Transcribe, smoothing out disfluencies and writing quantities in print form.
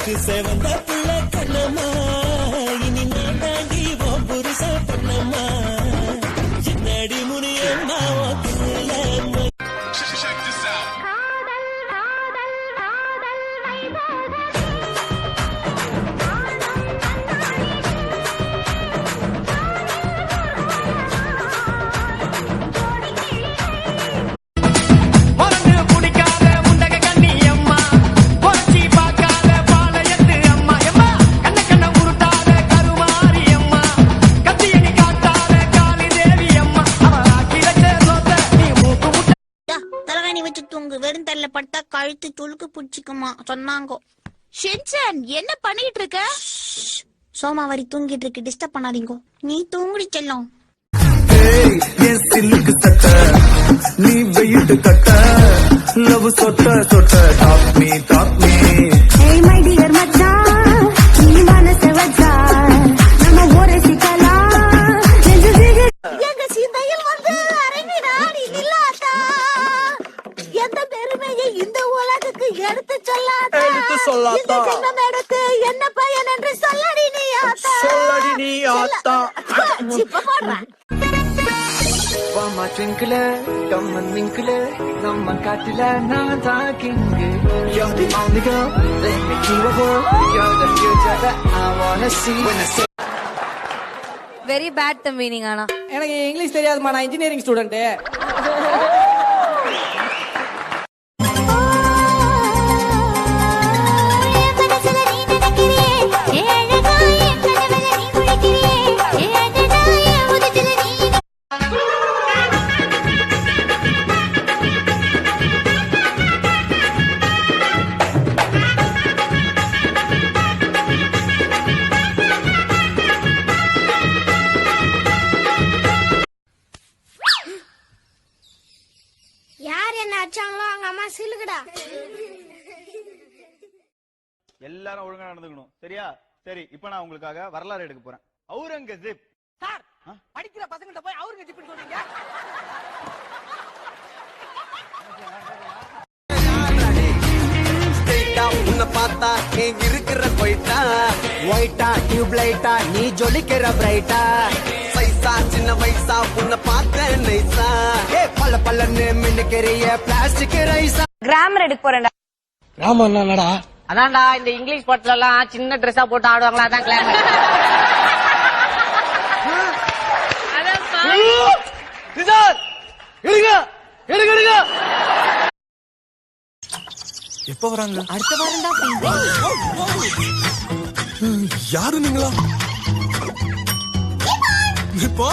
எனக்கு சேவந்த புள்ள கண்ணம்மா இனி நான் தாண்டி புருஷ பண்ணம்மா என்னடி முனியம்மா வெறும் தள்ள பட்டா கழுத்து துளுக்கு புடிச்சுக்குமா சொன்னாங்க. ஷின்சான் என்ன பண்ணிட்டு இருக்க? சோமாவரி தூங்கிட்டு இருக்கு, டிஸ்டர்ப் பண்ணாதீங்க. நீ தூங்குடி செல்லம். நீ வெயிட்டு கட்ட லவ் சொட்ட சொட்ட top me Hey my dear மச்சான் நீ மனசை வச்சா நம்ம ஊரை சிக்கலாம் எங்க சிந்தையில் வந்து அரங்கினா நீ நில்லாதா எந்த பெருமையை இந்த உலகுக்கு எடுத்து சொல்லாதா இந்த சின்னம் எடுத்து என்ன பயன் என்று சொல்லடி நீ ஆத்தா சிப்ப போடுறா. வாமா ட்விங்கிள் கம்மன் மிங்கிள் நம்ம காட்டுல நான் தான் king You're the only girl let me keep a girl You're the future that I wanna see when I say very bad the meaning. ஆனா எனக்கு இங்கிலீஷ் தெரியாதுமா, நான் இன்ஜினியரிங் ஸ்டூடெண்ட். யார் என்ன அடிச்சாங்களோ அவங்க அம்மா சிலுக்குடா. எல்லாரும் ஒழுங்கா நடந்துக்கணும், சரியா? சரி, இப்ப நான் உங்களுக்காக வரலாறு எடுக்க போறேன். அவுரங்கசீப். சார், படிக்கிற பசங்கள்ட்ட போய் அவுரங்கசீப் சொல்றீங்க? உன்னை பார்த்தா நீங்க இருக்கிற போயிட்டா ஒயிட்டா டியூப் லைட்டா நீ ஜொலிக்கிற பிரைட்டா சைஸா சின்ன வயசா உன்னை பார்த்த நைஸா ஏ பல்ல பல்லன்னு மின்னுக்கிறிய பிளாஸ்டிக் ரைஸா. கிராமர் எடுக்க போறேன்டா. ராம என்னடா? அதான்டா இந்த இங்கிலீஷ் பாட்டுல எல்லாம் சின்ன ட்ரெஸ்ஸா போட்டு ஆடுவாங்களா, அதான் கிளாமர். எப்ப வராங்க? அடுத்த வாரம் தான். யாரு நீங்களா? இப்போ